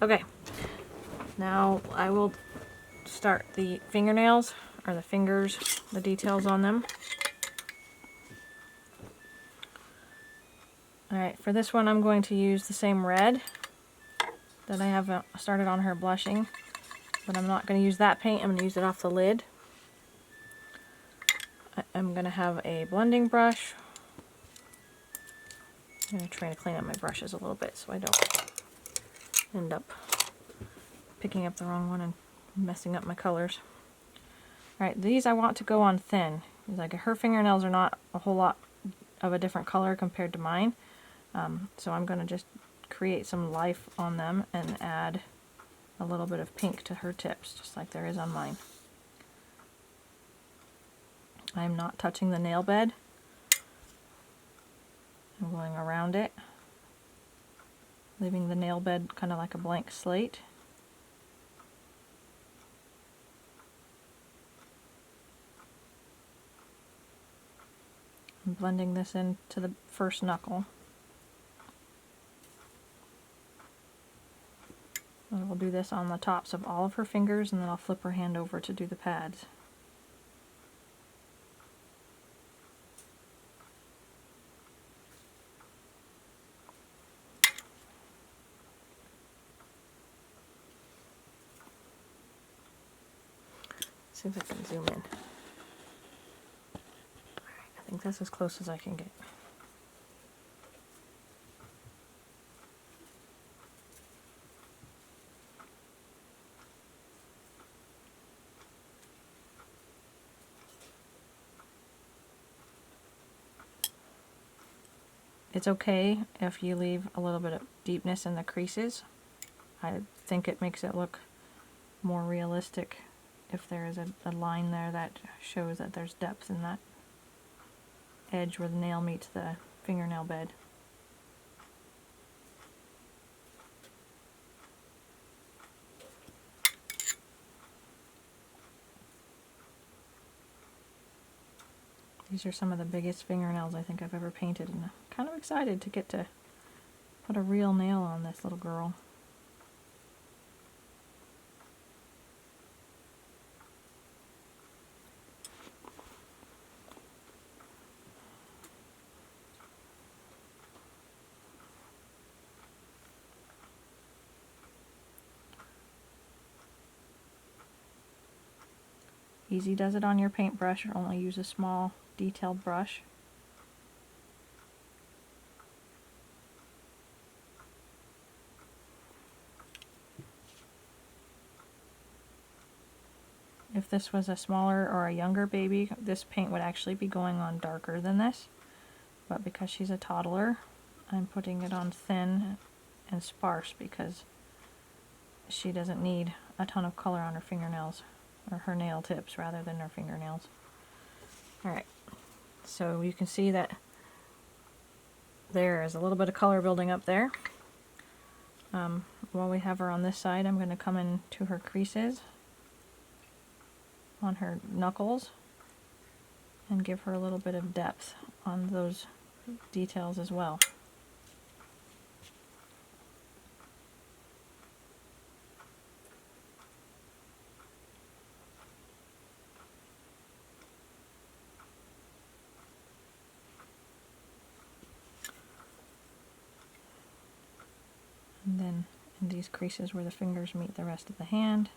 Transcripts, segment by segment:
Okay, now I will start the fingernails, or the fingers, the details on them. Alright, for this one I'm going to use the same red that I have started on her blushing, but I'm not going to use that paint, I'm going to use it off the lid. I'm going to have a blending brush. I'm going to try to clean up my brushes a little bit so I don't end up picking up the wrong one and messing up my colors. Alright, these I want to go on thin. Like, her fingernails are not a whole lot of a different color compared to mine. So I'm going to just create some life on them and add a little bit of pink to her tips, just like there is on mine. I'm not touching the nail bed. I'm going around it, leaving the nail bed kind of like a blank slate. I'm blending this into the first knuckle. I will do this on the tops of all of her fingers, and then I'll flip her hand over to do the pads. See if I can zoom in. I think that's as close as I can get. It's okay if you leave a little bit of deepness in the creases. I think it makes it look more realistic if there is a line there that shows that there's depth in that edge where the nail meets the fingernail bed. These are some of the biggest fingernails I think I've ever painted, and I'm kind of excited to get to put a real nail on this little girl. Easy does it on your paintbrush, or only use a small detailed brush. If this was a smaller or a younger baby, this paint would actually be going on darker than this. But because she's a toddler, I'm putting it on thin and sparse because she doesn't need a ton of color on her fingernails, or her nail tips rather than her fingernails. Alright, so you can see that there is a little bit of color building up there. While we have her on this side, I'm going to come into her creases on her knuckles and give her a little bit of depth on those details as well. And then in these creases where the fingers meet the rest of the hand,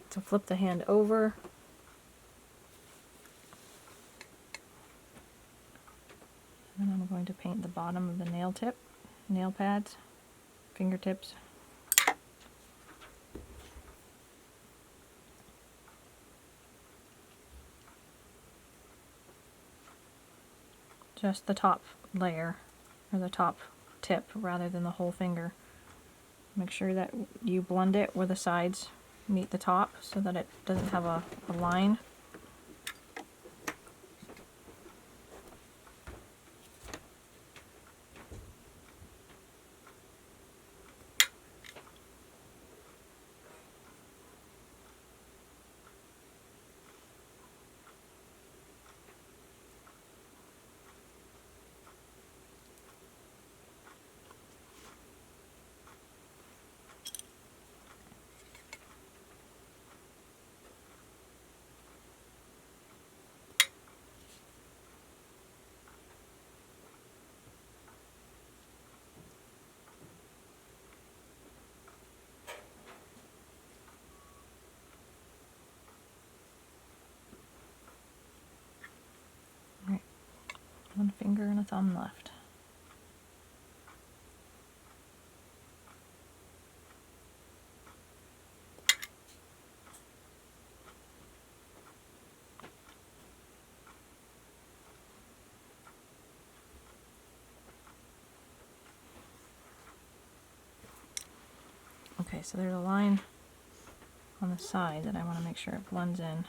so flip the hand over, and then I'm going to paint the bottom of the nail pads, fingertips. Just the top layer, or the top tip, rather than the whole finger. Make sure that you blend it where the sides meet the top so that it doesn't have a line. One finger and a thumb left. Okay, so there's a line on the side that I want to make sure it blends in.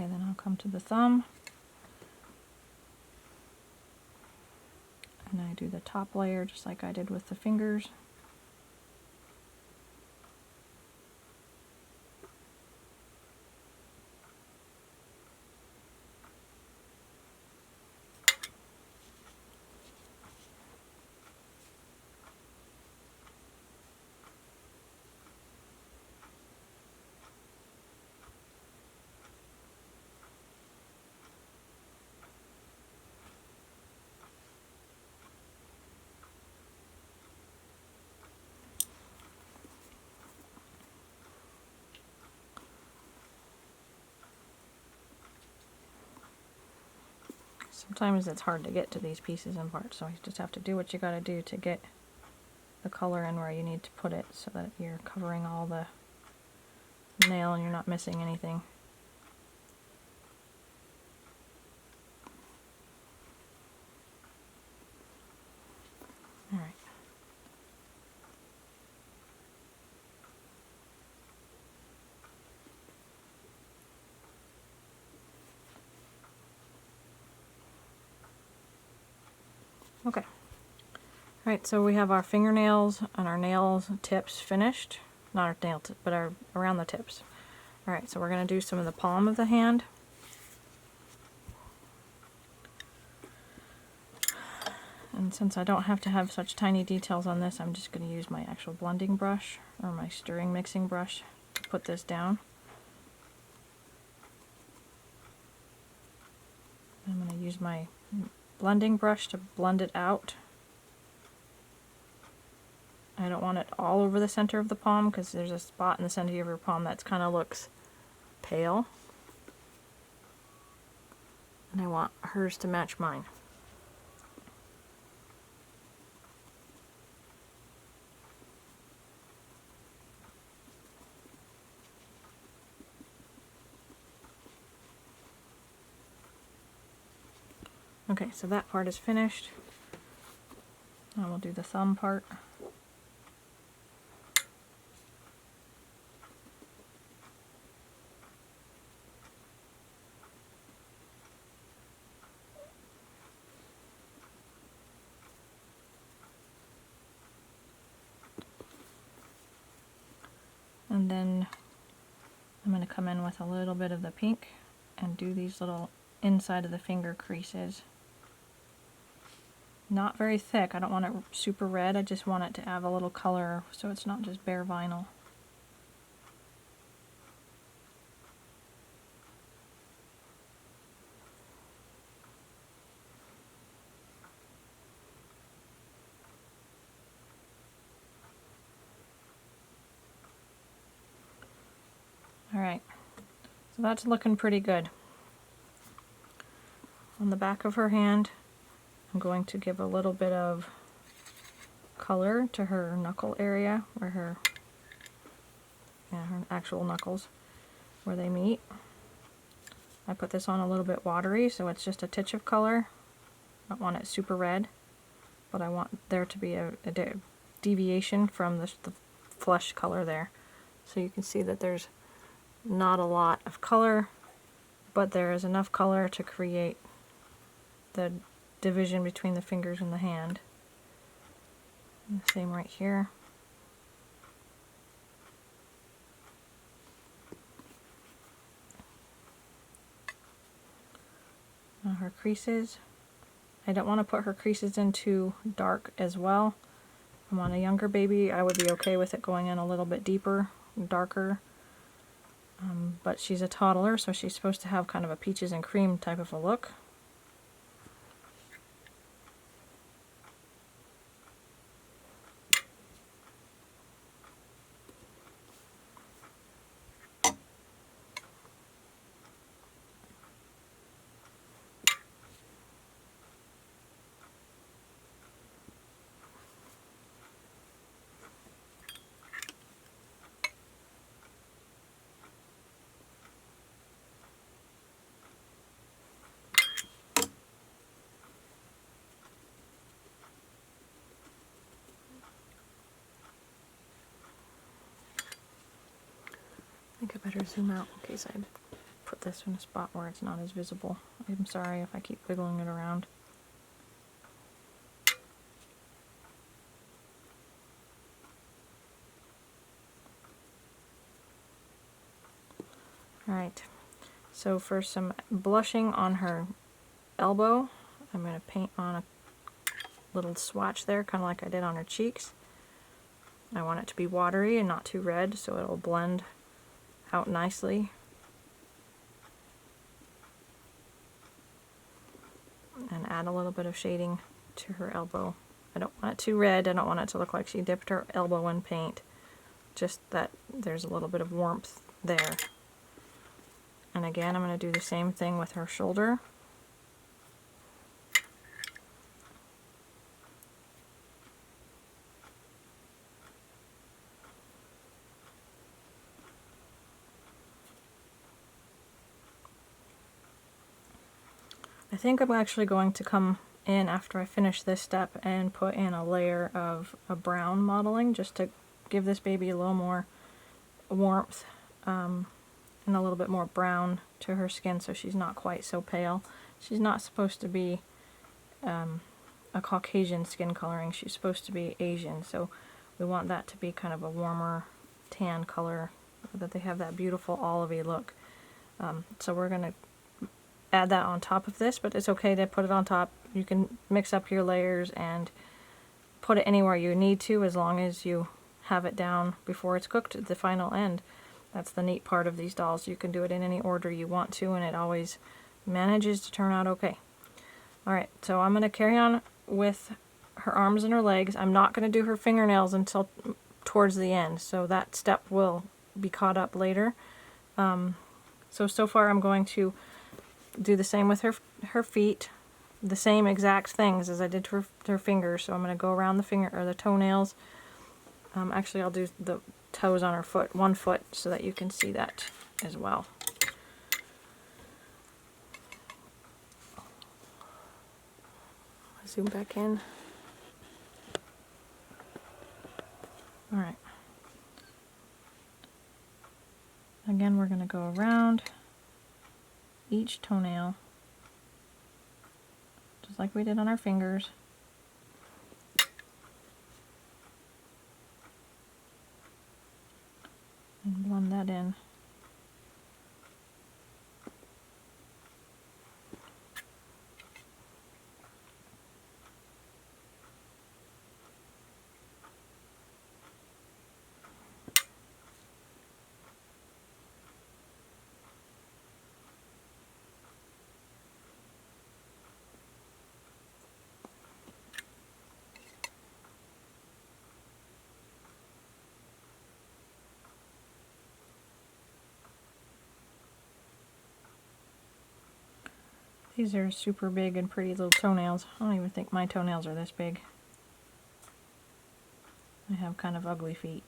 Okay, then I'll come to the thumb, and I do the top layer just like I did with the fingers. Sometimes it's hard to get to these pieces and parts, so you just have to do what you gotta do to get the color in where you need to put it so that you're covering all the nail and you're not missing anything. Alright. Okay. Alright, so we have our fingernails and our nail tips finished. Not our nail tips, but our around the tips. Alright, so we're going to do some of the palm of the hand. And since I don't have to have such tiny details on this, I'm just going to use my actual blending brush or my stirring mixing brush to put this down. I'm going to use my blending brush to blend it out. I don't want it all over the center of the palm because there's a spot in the center of your palm that kind of looks pale. And I want hers to match mine. Okay, so that part is finished. Now we'll do the thumb part. And then I'm going to come in with a little bit of the pink and do these little inside of the finger creases. Not very thick, I don't want it super red, I just want it to have a little color so it's not just bare vinyl. Alright, so that's looking pretty good. On the back of her hand, I'm going to give a little bit of color to her knuckle area, where her actual knuckles, where they meet. I put this on a little bit watery, so it's just a titch of color. I don't want it super red, but I want there to be a deviation from the flesh color there. So you can see that there's not a lot of color, but there is enough color to create the division between the fingers and the hand. And the same right here. Now her creases. I don't want to put her creases in too dark as well. I want a younger baby, I would be okay with it going in a little bit deeper, darker. But she's a toddler, so she's supposed to have kind of a peaches and cream type of a look. think I better zoom out in case I put this in a spot where it's not as visible. I'm sorry if I keep wiggling it around. Alright, so for some blushing on her elbow, I'm going to paint on a little swatch there, kind of like I did on her cheeks. I want it to be watery and not too red, so it'll blend out nicely. And add a little bit of shading to her elbow. I don't want it too red, I don't want it to look like she dipped her elbow in paint. Just that there's a little bit of warmth there. And again, I'm going to do the same thing with her shoulder. I think I'm actually going to come in after I finish this step and put in a layer of a brown modeling just to give this baby a little more warmth and a little bit more brown to her skin so she's not quite so pale. She's not supposed to be a Caucasian skin coloring, she's supposed to be Asian, so we want that to be kind of a warmer tan color, that they have that beautiful olivey look. So we're going to add that on top of this, but it's okay to put it on top. You can mix up your layers and put it anywhere you need to as long as you have it down before it's cooked at the final end. That's the neat part of these dolls. You can do it in any order you want to and it always manages to turn out okay. Alright, so I'm going to carry on with her arms and her legs. I'm not going to do her fingernails until towards the end, so that step will be caught up later. So far I'm going to do the same with her feet, the same exact things as I did to her fingers. So I'm going to go around the finger or the toenails. Actually, I'll do the toes on her foot, one foot, so that you can see that as well. Zoom back in. All right. Again, we're going to go around each toenail, just like we did on our fingers. And blend that in. These are super big and pretty little toenails. I don't even think my toenails are this big. I have kind of ugly feet.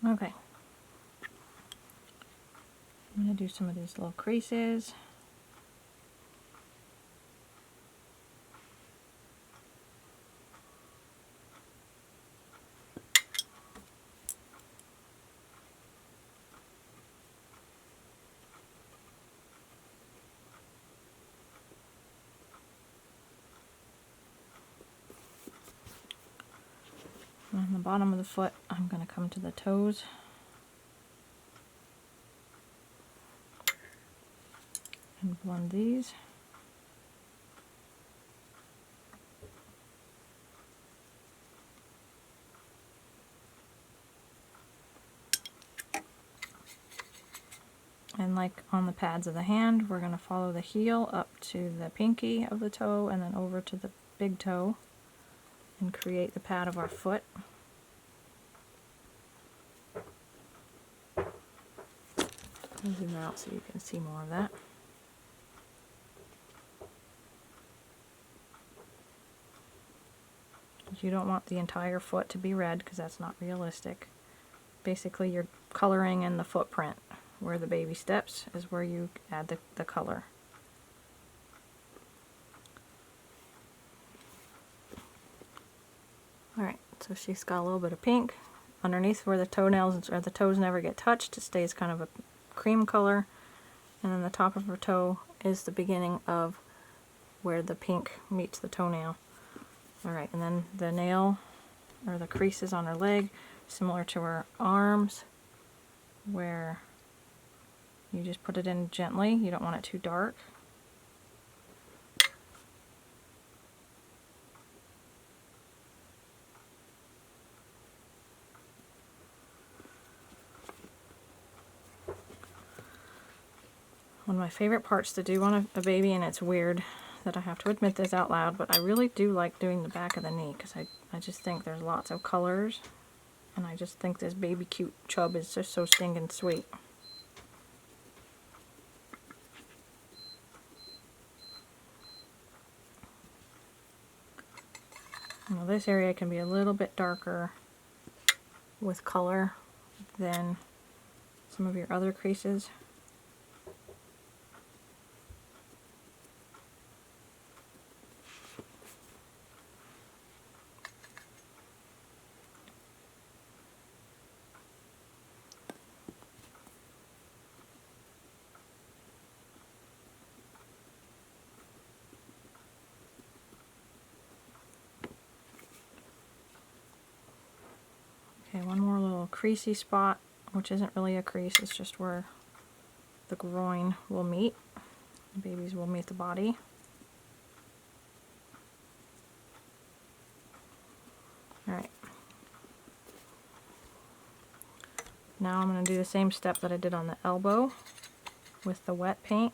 Okay. I'm going to do some of these little creases. On the bottom of the foot, I'm going to come to the toes. And blend these. like on the pads of the hand, we're going to follow the heel up to the pinky of the toe and then over to the big toe and create the pad of our foot. I'll zoom out so you can see more of that. You don't want the entire foot to be red because that's not realistic. Basically, you're coloring in the footprint. Where the baby steps is where you add the color. Alright, so she's got a little bit of pink. Underneath where the toenails or the toes never get touched, it stays kind of a cream color. And then the top of her toe is the beginning of where the pink meets the toenail. Alright, and then the nail, or the creases on her leg, similar to her arms, where you just put it in gently. You don't want it too dark. One of my favorite parts to do on a baby, and it's weird that I have to admit this out loud, but I really do like doing the back of the knee because I just think there's lots of colors, and I just think this baby cute chub is just so stinking sweet. Now this area can be a little bit darker with color than some of your other creases. Okay, one more little creasy spot, which isn't really a crease, it's just where the groin will meet. The babies will meet the body. Alright. Now I'm going to do the same step that I did on the elbow with the wet paint.